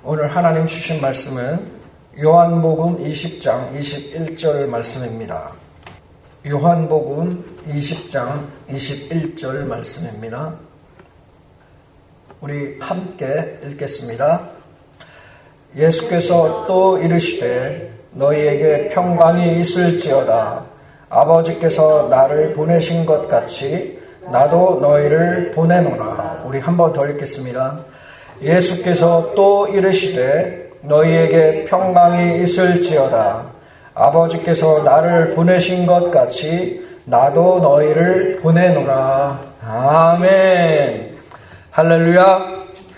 오늘 하나님 주신 말씀은 요한복음 20장 21절 말씀입니다. 요한복음 20장 21절 말씀입니다. 우리 함께 읽겠습니다. 예수께서 또 이르시되 너희에게 평강이 있을지어다. 아버지께서 나를 보내신 것 같이 나도 너희를 보내노라. 우리 한 번 더 읽겠습니다. 예수께서 또 이르시되 너희에게 평강이 있을지어다. 아버지께서 나를 보내신 것 같이 나도 너희를 보내노라. 아멘. 할렐루야.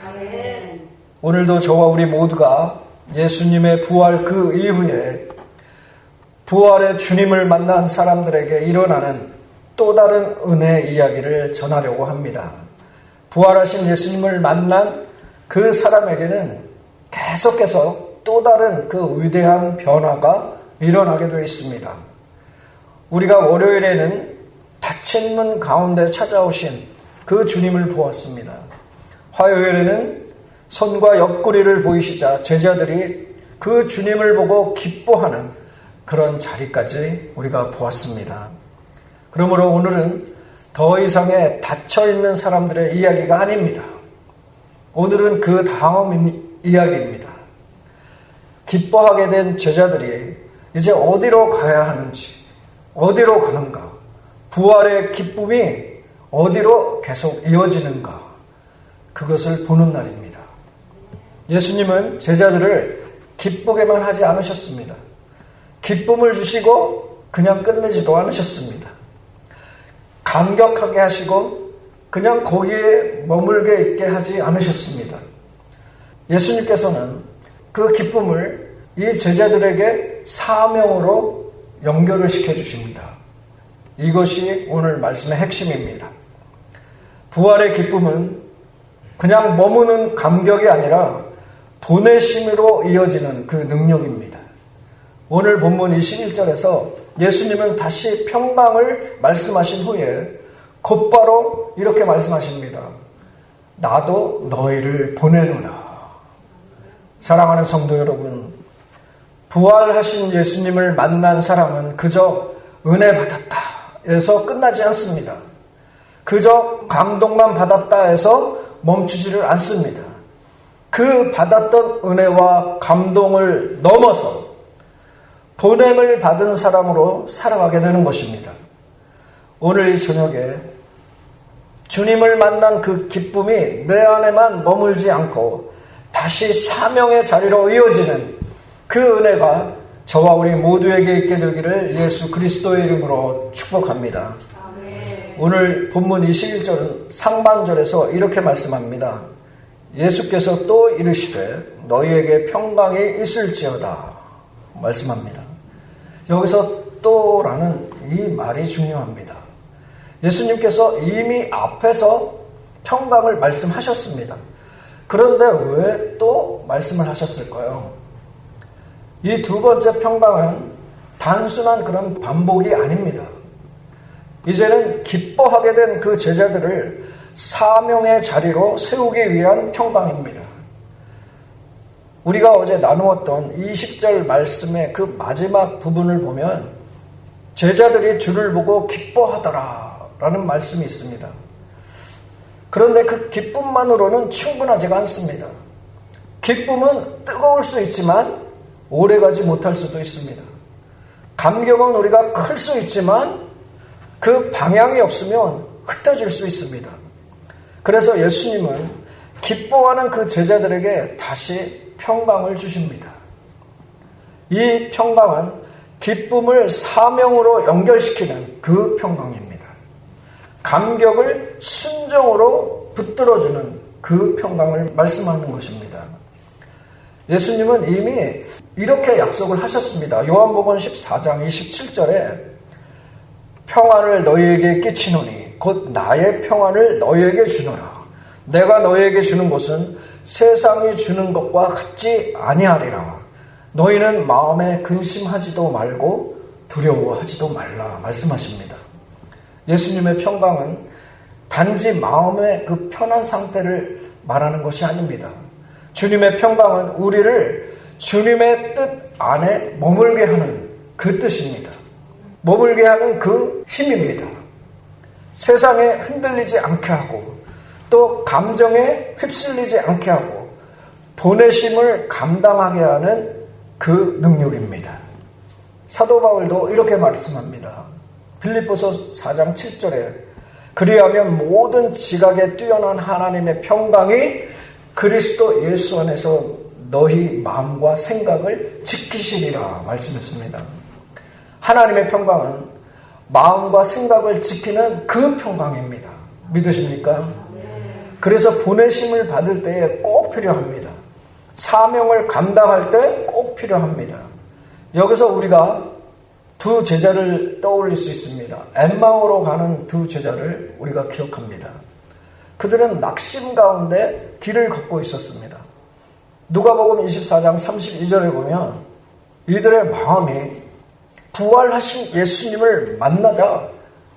아멘. 오늘도 저와 우리 모두가 예수님의 부활 그 이후에 부활의 주님을 만난 사람들에게 일어나는 또 다른 은혜 이야기를 전하려고 합니다. 부활하신 예수님을 만난 그 사람에게는 계속해서 또 다른 그 위대한 변화가 일어나게 되어 있습니다. 우리가 월요일에는 닫힌 문 가운데 찾아오신 그 주님을 보았습니다. 화요일에는 손과 옆구리를 보이시자 제자들이 그 주님을 보고 기뻐하는 그런 자리까지 우리가 보았습니다. 그러므로 오늘은 더 이상의 닫혀있는 사람들의 이야기가 아닙니다. 오늘은 그 다음 이야기입니다. 기뻐하게 된 제자들이 이제 어디로 가야 하는지, 어디로 가는가, 부활의 기쁨이 어디로 계속 이어지는가, 그것을 보는 날입니다. 예수님은 제자들을 기쁘게만 하지 않으셨습니다. 기쁨을 주시고 그냥 끝내지도 않으셨습니다. 감격하게 하시고 그냥 거기에 머물게 있게 하지 않으셨습니다. 예수님께서는 그 기쁨을 이 제자들에게 사명으로 연결을 시켜주십니다. 이것이 오늘 말씀의 핵심입니다. 부활의 기쁨은 그냥 머무는 감격이 아니라 보내심으로 이어지는 그 능력입니다. 오늘 본문 21절에서 예수님은 다시 평강을 말씀하신 후에 곧바로 이렇게 말씀하십니다. 나도 너희를 보내노라. 사랑하는 성도 여러분, 부활하신 예수님을 만난 사람은 그저 은혜 받았다 해서 끝나지 않습니다. 그저 감동만 받았다 해서 멈추지를 않습니다. 그 받았던 은혜와 감동을 넘어서 보냄을 받은 사람으로 살아가게 되는 것입니다. 오늘 이 저녁에 주님을 만난 그 기쁨이 내 안에만 머물지 않고 다시 사명의 자리로 이어지는 그 은혜가 저와 우리 모두에게 있게 되기를 예수 그리스도의 이름으로 축복합니다. 아멘. 오늘 본문 21절 상반절에서 이렇게 말씀합니다. 예수께서 또 이르시되 너희에게 평강이 있을지어다 말씀합니다. 여기서 또라는 이 말이 중요합니다. 예수님께서 이미 앞에서 평강을 말씀하셨습니다. 그런데 왜 또 말씀을 하셨을까요? 이 두 번째 평강은 단순한 그런 반복이 아닙니다. 이제는 기뻐하게 된 그 제자들을 사명의 자리로 세우기 위한 평강입니다. 우리가 어제 나누었던 20절 말씀의 그 마지막 부분을 보면 제자들이 주를 보고 기뻐하더라 라는 말씀이 있습니다. 그런데 그 기쁨만으로는 충분하지가 않습니다. 기쁨은 뜨거울 수 있지만 오래가지 못할 수도 있습니다. 감격은 우리가 클 수 있지만 그 방향이 없으면 흩어질 수 있습니다. 그래서 예수님은 기뻐하는 그 제자들에게 다시 평강을 주십니다. 이 평강은 기쁨을 사명으로 연결시키는 그 평강입니다. 감격을 순종으로 붙들어주는 그 평강을 말씀하는 것입니다. 예수님은 이미 이렇게 약속을 하셨습니다. 요한복음 14장 27절에 평안을 너희에게 끼치노니 곧 나의 평안을 너희에게 주노라. 내가 너희에게 주는 것은 세상이 주는 것과 같지 아니하리라. 너희는 마음에 근심하지도 말고 두려워하지도 말라 말씀하십니다. 예수님의 평강은 단지 마음의 그 편한 상태를 말하는 것이 아닙니다. 주님의 평강은 우리를 주님의 뜻 안에 머물게 하는 그 뜻입니다. 머물게 하는 그 힘입니다. 세상에 흔들리지 않게 하고 또 감정에 휩쓸리지 않게 하고 보내심을 감당하게 하는 그 능력입니다. 사도 바울도 이렇게 말씀합니다. 빌립보서 4장 7절에 그리하면 모든 지각에 뛰어난 하나님의 평강이 그리스도 예수 안에서 너희 마음과 생각을 지키시리라 말씀했습니다. 하나님의 평강은 마음과 생각을 지키는 그 평강입니다. 믿으십니까? 그래서 보내심을 받을 때에 꼭 필요합니다. 사명을 감당할 때 꼭 필요합니다. 여기서 우리가 두 제자를 떠올릴 수 있습니다. 엠마오로 가는 두 제자를 우리가 기억합니다. 그들은 낙심 가운데 길을 걷고 있었습니다. 누가복음 24장 32절에 보면 이들의 마음이 부활하신 예수님을 만나자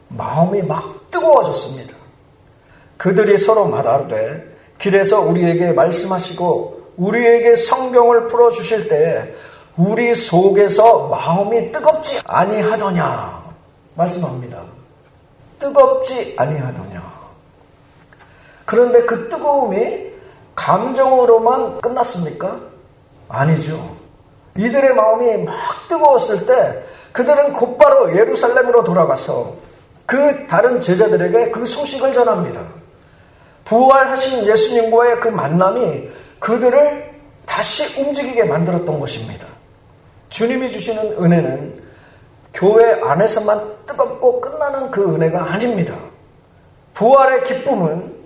마음이 막 뜨거워졌습니다. 그들이 서로 말하되 길에서 우리에게 말씀하시고 우리에게 성경을 풀어주실 때에 우리 속에서 마음이 뜨겁지 아니하더냐 말씀합니다. 뜨겁지 아니하더냐. 그런데 그 뜨거움이 감정으로만 끝났습니까? 아니죠. 이들의 마음이 막 뜨거웠을 때 그들은 곧바로 예루살렘으로 돌아가서 그 다른 제자들에게 그 소식을 전합니다. 부활하신 예수님과의 그 만남이 그들을 다시 움직이게 만들었던 것입니다. 주님이 주시는 은혜는 교회 안에서만 뜨겁고 끝나는 그 은혜가 아닙니다. 부활의 기쁨은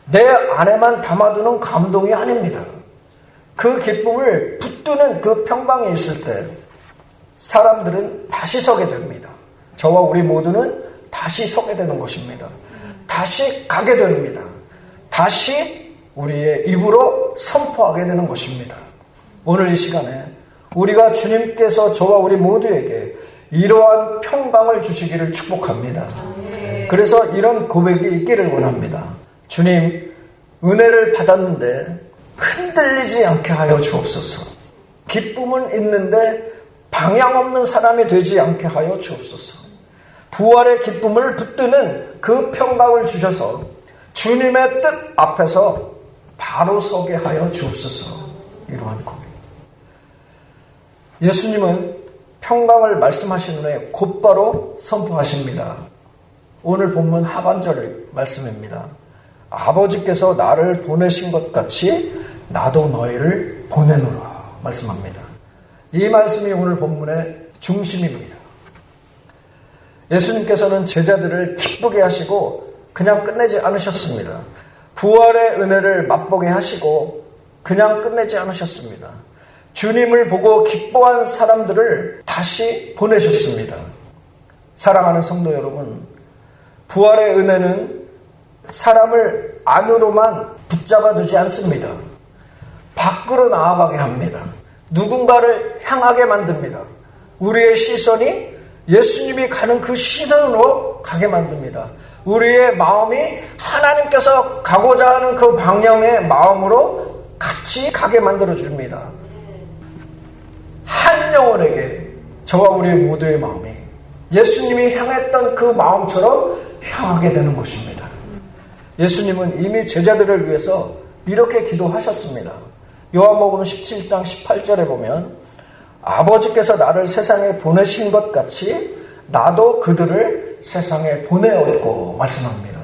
내 안에만 담아두는 감동이 아닙니다. 그 기쁨을 붙드는 그 평강이 있을 때 사람들은 다시 서게 됩니다. 저와 우리 모두는 다시 서게 되는 것입니다. 다시 가게 됩니다. 다시 우리의 입으로 선포하게 되는 것입니다. 오늘 이 시간에 우리가 주님께서 저와 우리 모두에게 이러한 평강을 주시기를 축복합니다. 그래서 이런 고백이 있기를 원합니다. 주님, 은혜를 받았는데 흔들리지 않게 하여 주옵소서. 기쁨은 있는데 방향 없는 사람이 되지 않게 하여 주옵소서. 부활의 기쁨을 붙드는 그 평강을 주셔서 주님의 뜻 앞에서 바로 서게 하여 주옵소서. 이러한 고백. 예수님은 평강을 말씀하신 후에 곧바로 선포하십니다. 오늘 본문 하반절 말씀입니다. 아버지께서 나를 보내신 것 같이 나도 너희를 보내노라 말씀합니다. 이 말씀이 오늘 본문의 중심입니다. 예수님께서는 제자들을 기쁘게 하시고 그냥 끝내지 않으셨습니다. 부활의 은혜를 맛보게 하시고 그냥 끝내지 않으셨습니다. 주님을 보고 기뻐한 사람들을 다시 보내셨습니다. 사랑하는 성도 여러분, 부활의 은혜는 사람을 안으로만 붙잡아 두지 않습니다. 밖으로 나아가게 합니다. 누군가를 향하게 만듭니다. 우리의 시선이 예수님이 가는 그 시선으로 가게 만듭니다. 우리의 마음이 하나님께서 가고자 하는 그 방향의 마음으로 같이 가게 만들어줍니다. 한 영혼에게 저와 우리 모두의 마음이 예수님이 향했던 그 마음처럼 향하게 되는 것입니다. 예수님은 이미 제자들을 위해서 이렇게 기도하셨습니다. 요한복음 17장 18절에 보면 아버지께서 나를 세상에 보내신 것 같이 나도 그들을 세상에 보내었고 말씀합니다.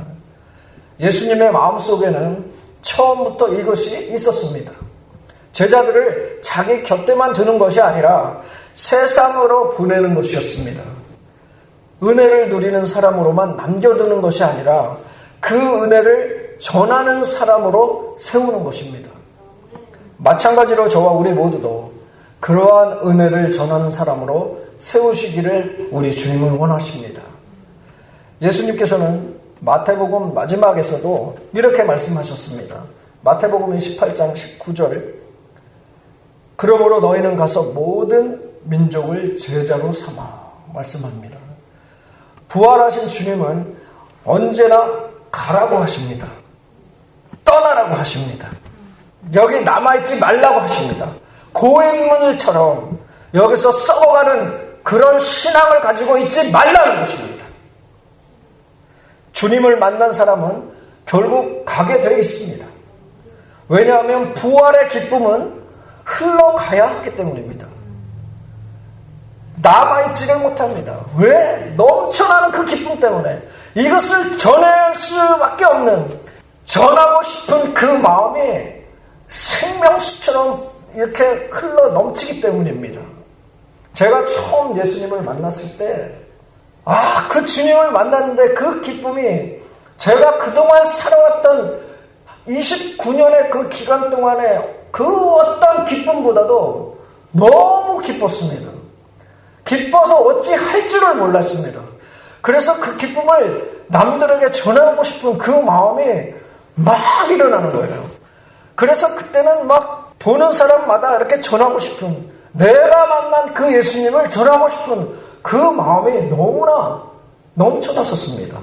예수님의 마음속에는 처음부터 이것이 있었습니다. 제자들을 자기 곁에만 두는 것이 아니라 세상으로 보내는 것이었습니다. 은혜를 누리는 사람으로만 남겨두는 것이 아니라 그 은혜를 전하는 사람으로 세우는 것입니다. 마찬가지로 저와 우리 모두도 그러한 은혜를 전하는 사람으로 세우시기를 우리 주님은 원하십니다. 예수님께서는 마태복음 마지막에서도 이렇게 말씀하셨습니다. 마태복음 28장 19절 그러므로 너희는 가서 모든 민족을 제자로 삼아 말씀합니다. 부활하신 주님은 언제나 가라고 하십니다. 떠나라고 하십니다. 여기 남아있지 말라고 하십니다. 고인물처럼 여기서 썩어가는 그런 신앙을 가지고 있지 말라는 것입니다. 주님을 만난 사람은 결국 가게 되어 있습니다. 왜냐하면 부활의 기쁨은 흘러가야 하기 때문입니다. 남아있지를 못합니다. 왜? 넘쳐나는 그 기쁨 때문에 이것을 전할 수밖에 없는, 전하고 싶은 그 마음이 생명수처럼 이렇게 흘러 넘치기 때문입니다. 제가 처음 예수님을 만났을 때, 그 주님을 만났는데 그 기쁨이 제가 그동안 살아왔던 29년의 그 기간 동안에 그 어떤 기쁨보다도 너무 기뻤습니다. 기뻐서 어찌 할 줄을 몰랐습니다. 그래서 그 기쁨을 남들에게 전하고 싶은 그 마음이 막 일어나는 거예요. 그래서 그때는 막 보는 사람마다 이렇게 전하고 싶은, 내가 만난 그 예수님을 전하고 싶은 그 마음이 너무나 넘쳐났었습니다.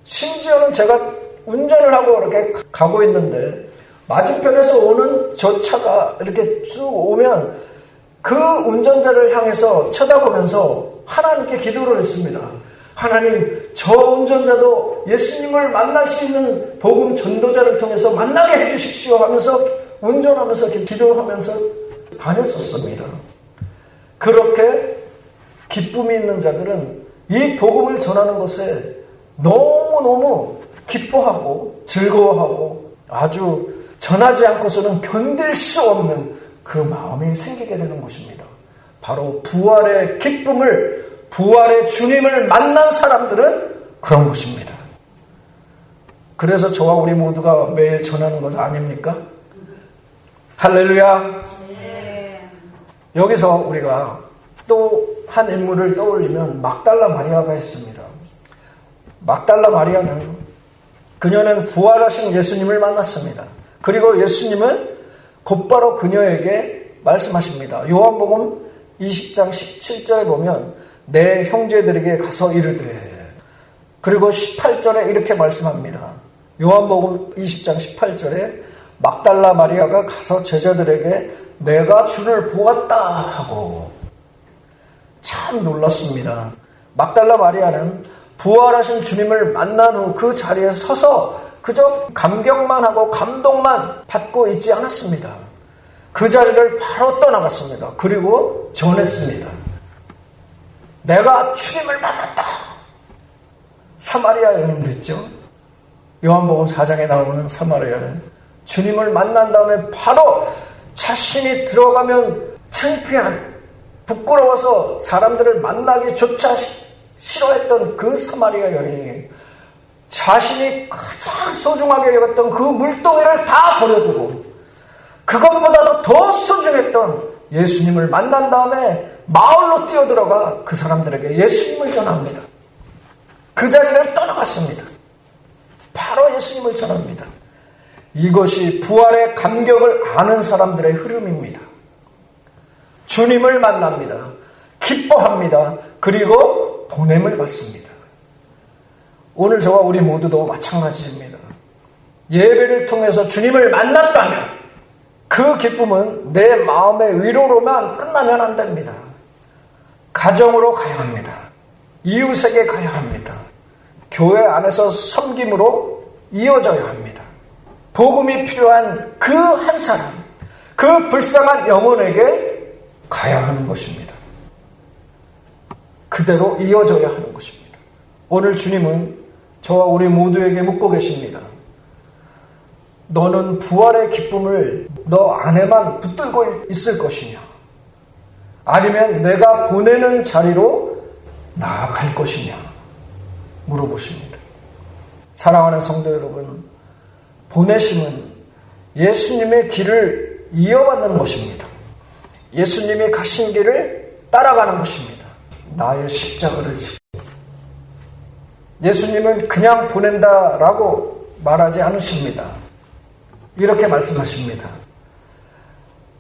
심지어는 제가 운전을 하고 이렇게 가고 있는데 맞은편에서 오는 저 차가 이렇게 쭉 오면 그 운전자를 향해서 쳐다보면서 하나님께 기도를 했습니다. 하나님, 저 운전자도 예수님을 만날 수 있는 복음 전도자를 통해서 만나게 해주십시오 하면서 운전하면서 기도하면서 다녔었습니다. 그렇게 기쁨이 있는 자들은 이 복음을 전하는 것에 너무너무 기뻐하고 즐거워하고 아주 전하지 않고서는 견딜 수 없는 그 마음이 생기게 되는 것입니다. 바로 부활의 기쁨을, 부활의 주님을 만난 사람들은 그런 것입니다. 그래서 저와 우리 모두가 매일 전하는 것 아닙니까? 할렐루야. 여기서 우리가 또 한 인물을 떠올리면 막달라 마리아가 있습니다. 막달라 마리아는, 그녀는 부활하신 예수님을 만났습니다. 그리고 예수님은 곧바로 그녀에게 말씀하십니다. 요한복음 20장 17절에 보면 내 형제들에게 가서 이르되, 그리고 18절에 이렇게 말씀합니다. 요한복음 20장 18절에 막달라 마리아가 가서 제자들에게 내가 주를 보았다 하고, 참 놀랐습니다. 막달라 마리아는 부활하신 주님을 만난 후 그 자리에 서서 그저 감격만 하고 감동만 받고 있지 않았습니다. 그 자리를 바로 떠나갔습니다. 그리고 전했습니다. 내가 주님을 만났다. 사마리아 여인 됐죠. 요한복음 4장에 나오는 사마리아는 주님을 만난 다음에 바로 자신이 들어가면 창피한, 부끄러워서 사람들을 만나기조차 싫어했던 그 사마리아 여인이 자신이 가장 소중하게 여겼던 그 물동이를 다 버려두고 그것보다도 더 소중했던 예수님을 만난 다음에 마을로 뛰어들어가 그 사람들에게 예수님을 전합니다. 그 자리를 떠나갔습니다. 바로 예수님을 전합니다. 이것이 부활의 감격을 아는 사람들의 흐름입니다. 주님을 만납니다. 기뻐합니다. 그리고 보냄을 받습니다. 오늘 저와 우리 모두도 마찬가지입니다. 예배를 통해서 주님을 만났다면 그 기쁨은 내 마음의 위로로만 끝나면 안 됩니다. 가정으로 가야 합니다. 이웃에게 가야 합니다. 교회 안에서 섬김으로 이어져야 합니다. 복음이 필요한 그 한 사람, 그 불쌍한 영혼에게 가야 하는 것입니다. 그대로 이어져야 하는 것입니다. 오늘 주님은 저와 우리 모두에게 묻고 계십니다. 너는 부활의 기쁨을 너 안에만 붙들고 있을 것이냐? 아니면 내가 보내는 자리로 나아갈 것이냐? 물어보십니다. 사랑하는 성도 여러분, 보내심은 예수님의 길을 이어받는 것입니다. 예수님이 가신 길을 따라가는 것입니다. 나의 십자가를 지고. 예수님은 그냥 보낸다라고 말하지 않으십니다. 이렇게 말씀하십니다.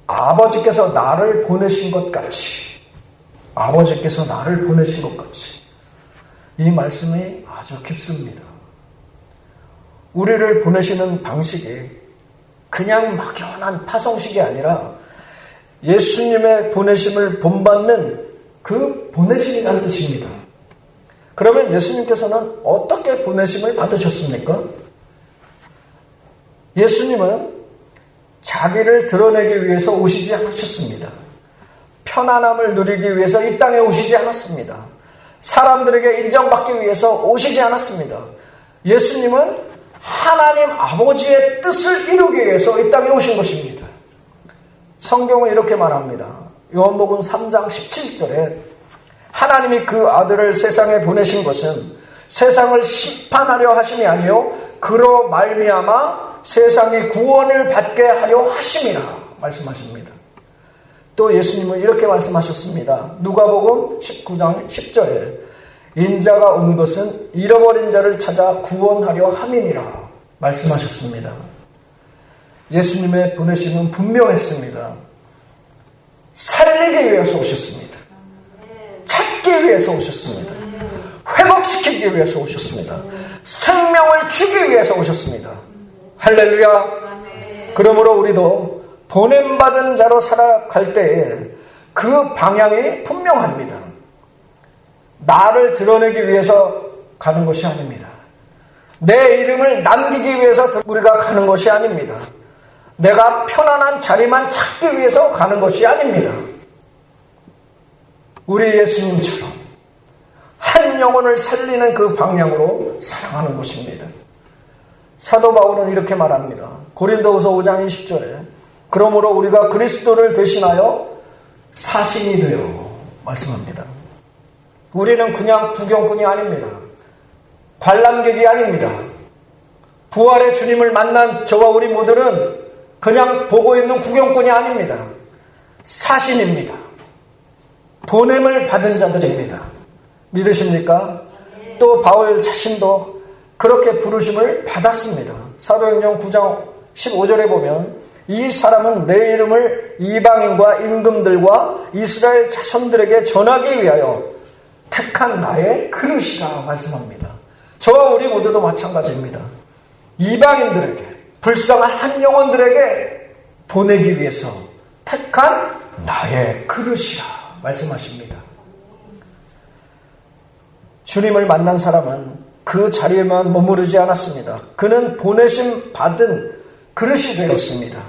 아버지께서 나를 보내신 것 같이, 아버지께서 나를 보내신 것 같이. 이 말씀이 아주 깊습니다. 우리를 보내시는 방식이 그냥 막연한 파송식이 아니라 예수님의 보내심을 본받는 그 보내심이라는 뜻입니다. 그러면 예수님께서는 어떻게 보내심을 받으셨습니까? 예수님은 자기를 드러내기 위해서 오시지 않으셨습니다. 편안함을 누리기 위해서 이 땅에 오시지 않았습니다. 사람들에게 인정받기 위해서 오시지 않았습니다. 예수님은 하나님 아버지의 뜻을 이루기 위해서 이 땅에 오신 것입니다. 성경은 이렇게 말합니다. 요한복음 3장 17절에 하나님이 그 아들을 세상에 보내신 것은 세상을 심판하려 하심이 아니요 그로 말미암아 세상의 구원을 받게 하려 하심이라 말씀하십니다. 또 예수님은 이렇게 말씀하셨습니다. 누가복음 19장 10절에 인자가 온 것은 잃어버린 자를 찾아 구원하려 함이니라 말씀하셨습니다. 예수님의 보내심은 분명했습니다. 살리기 위해서 오셨습니다. 찾기 위해서 오셨습니다. 회복시키기 위해서 오셨습니다. 생명을 주기 위해서 오셨습니다. 할렐루야. 그러므로 우리도 보냄받은 자로 살아갈 때에 그 방향이 분명합니다. 나를 드러내기 위해서 가는 것이 아닙니다. 내 이름을 남기기 위해서 우리가 가는 것이 아닙니다. 내가 편안한 자리만 찾기 위해서 가는 것이 아닙니다. 우리 예수님처럼 한 영혼을 살리는 그 방향으로 살아가는 것입니다. 사도 바울은 이렇게 말합니다. 고린도후서 5장 20절에 그러므로 우리가 그리스도를 대신하여 사신이 되어 말씀합니다. 우리는 그냥 구경꾼이 아닙니다. 관람객이 아닙니다. 부활의 주님을 만난 저와 우리 모두는 그냥 보고 있는 구경꾼이 아닙니다. 사신입니다. 보냄을 받은 자들입니다. 믿으십니까? 또 바울 자신도 그렇게 부르심을 받았습니다. 사도행전 9장 15절에 보면 이 사람은 내 이름을 이방인과 임금들과 이스라엘 자손들에게 전하기 위하여 택한 나의 그릇이라 말씀합니다. 저와 우리 모두도 마찬가지입니다. 이방인들에게, 불쌍한 한 영혼들에게 보내기 위해서 택한 나의 그릇이라 말씀하십니다. 주님을 만난 사람은 그 자리에만 머무르지 않았습니다. 그는 보내심 받은 그릇이 되었습니다.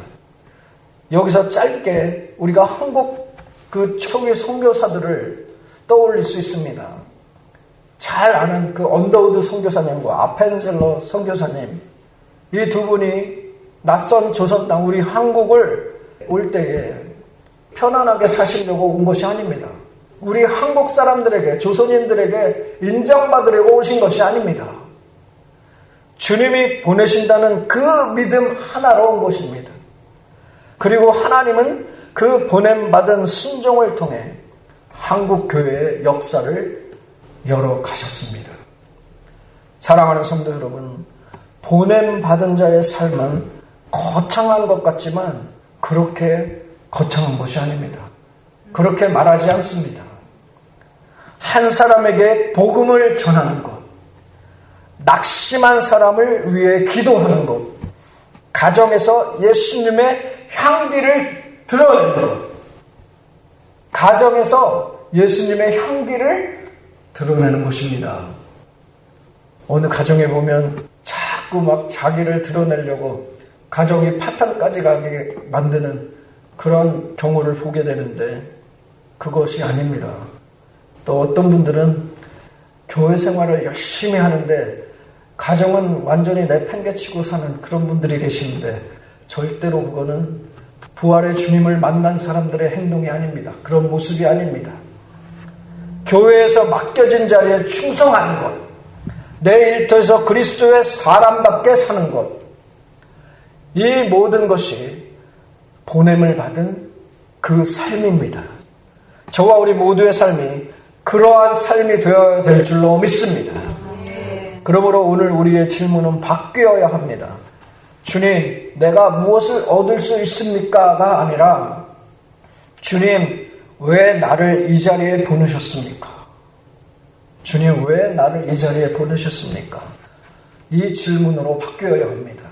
여기서 짧게 우리가 한국 그 초기 선교사들을 떠올릴 수 있습니다. 잘 아는 그 언더우드 선교사님과 아펜셀러 선교사님, 이 두 분이 낯선 조선 땅 우리 한국을 올 때에 편안하게 사시려고 온 것이 아닙니다. 우리 한국 사람들에게, 조선인들에게 인정받으려고 오신 것이 아닙니다. 주님이 보내신다는 그 믿음 하나로 온 것입니다. 그리고 하나님은 그 보냄받은 순종을 통해 한국 교회의 역사를 열어가셨습니다. 사랑하는 성도 여러분, 보냄받은 자의 삶은 거창한 것 같지만 그렇게 거창한 것이 아닙니다. 그렇게 말하지 않습니다. 한 사람에게 복음을 전하는 것, 낙심한 사람을 위해 기도하는 것, 가정에서 예수님의 향기를 드러내는 것, 가정에서 예수님의 향기를 드러내는 것입니다. 어느 가정에 보면 자꾸 막 자기를 드러내려고 가정이 파탄까지 가게 만드는 그런 경우를 보게 되는데 그것이 아닙니다. 또 어떤 분들은 교회 생활을 열심히 하는데 가정은 완전히 내팽개치고 사는 그런 분들이 계시는데 절대로 그거는 부활의 주님을 만난 사람들의 행동이 아닙니다. 그런 모습이 아닙니다. 교회에서 맡겨진 자리에 충성하는 것, 내 일터에서 그리스도의 사람답게 사는 것, 이 모든 것이 보냄을 받은 그 삶입니다. 저와 우리 모두의 삶이 그러한 삶이 되어야 될 줄로 믿습니다. 그러므로 오늘 우리의 질문은 바뀌어야 합니다. 주님, 내가 무엇을 얻을 수 있습니까?가 아니라 주님, 왜 나를 이 자리에 보내셨습니까? 주님, 왜 나를 이 자리에 보내셨습니까? 이 질문으로 바뀌어야 합니다.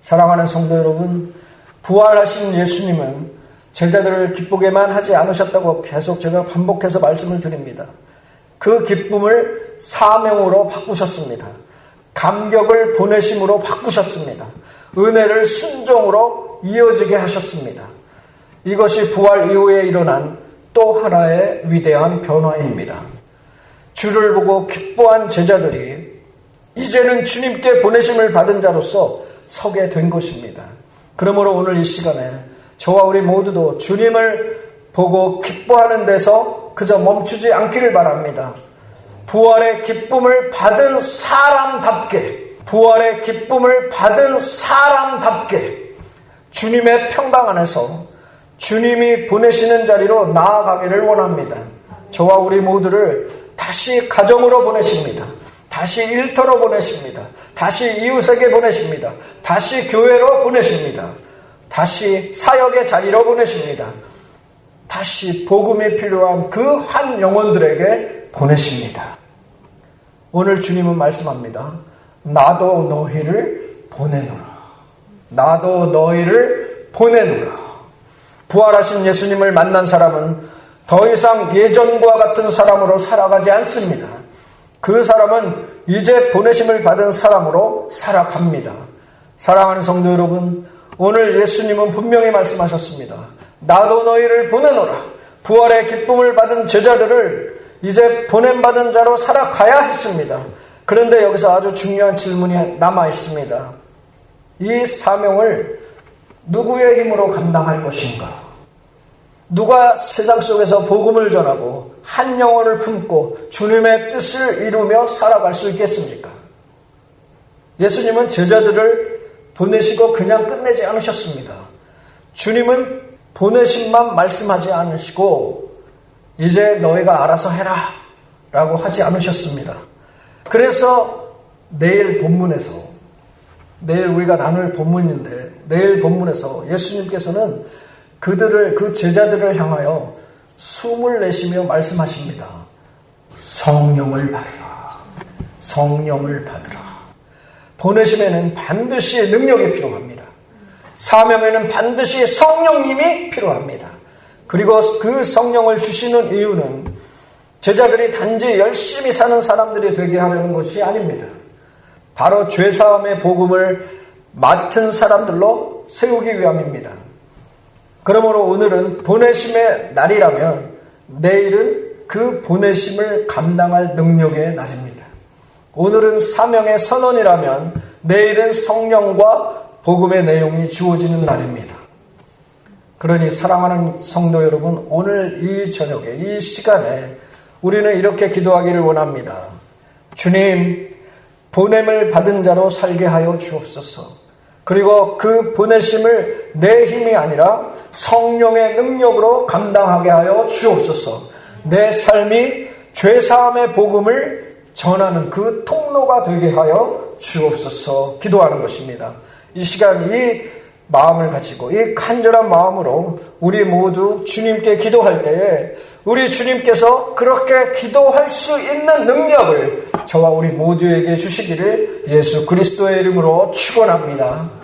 사랑하는 성도 여러분, 부활하신 예수님은 제자들을 기쁘게만 하지 않으셨다고 계속 제가 반복해서 말씀을 드립니다. 그 기쁨을 사명으로 바꾸셨습니다. 감격을 보내심으로 바꾸셨습니다. 은혜를 순종으로 이어지게 하셨습니다. 이것이 부활 이후에 일어난 또 하나의 위대한 변화입니다. 주를 보고 기뻐한 제자들이 이제는 주님께 보내심을 받은 자로서 서게 된 것입니다. 그러므로 오늘 이 시간에 저와 우리 모두도 주님을 보고 기뻐하는 데서 그저 멈추지 않기를 바랍니다. 부활의 기쁨을 받은 사람답게, 부활의 기쁨을 받은 사람답게 주님의 평강 안에서 주님이 보내시는 자리로 나아가기를 원합니다. 저와 우리 모두를 다시 가정으로 보내십니다. 다시 일터로 보내십니다. 다시 이웃에게 보내십니다. 다시 교회로 보내십니다. 다시 사역의 자리로 보내십니다. 다시 복음이 필요한 그 한 영혼들에게 보내십니다. 오늘 주님은 말씀합니다. 나도 너희를 보내노라. 나도 너희를 보내노라. 부활하신 예수님을 만난 사람은 더 이상 예전과 같은 사람으로 살아가지 않습니다. 그 사람은 이제 보내심을 받은 사람으로 살아갑니다. 사랑하는 성도 여러분, 오늘 예수님은 분명히 말씀하셨습니다. 나도 너희를 보내노라. 부활의 기쁨을 받은 제자들을 이제 보냄받은 자로 살아가야 했습니다. 그런데 여기서 아주 중요한 질문이 남아 있습니다. 이 사명을 누구의 힘으로 감당할 것인가? 누가 세상 속에서 복음을 전하고 한 영혼을 품고 주님의 뜻을 이루며 살아갈 수 있겠습니까? 예수님은 제자들을 보내시고 그냥 끝내지 않으셨습니다. 주님은 보내심만 말씀하지 않으시고 이제 너희가 알아서 해라 라고 하지 않으셨습니다. 그래서 내일 본문에서, 내일 우리가 나눌 본문인데 내일 본문에서 예수님께서는 그 제자들을 향하여 숨을 내쉬며 말씀하십니다. 성령을 받으라. 성령을 받으라. 보내심에는 반드시 능력이 필요합니다. 사명에는 반드시 성령님이 필요합니다. 그리고 그 성령을 주시는 이유는 제자들이 단지 열심히 사는 사람들이 되게 하려는 것이 아닙니다. 바로 죄사함의 복음을 맡은 사람들로 세우기 위함입니다. 그러므로 오늘은 보내심의 날이라면 내일은 그 보내심을 감당할 능력의 날입니다. 오늘은 사명의 선언이라면 내일은 성령과 복음의 내용이 주어지는 날입니다. 그러니 사랑하는 성도 여러분, 오늘 이 저녁에 이 시간에 우리는 이렇게 기도하기를 원합니다. 주님, 보냄을 받은 자로 살게 하여 주옵소서. 그리고 그 보내심을 내 힘이 아니라 성령의 능력으로 감당하게 하여 주옵소서. 내 삶이 죄사함의 복음을 전하는 그 통로가 되게 하여 주옵소서 기도하는 것입니다. 이 시간 이 마음을 가지고 이 간절한 마음으로 우리 모두 주님께 기도할 때에 우리 주님께서 그렇게 기도할 수 있는 능력을 저와 우리 모두에게 주시기를 예수 그리스도의 이름으로 축원합니다.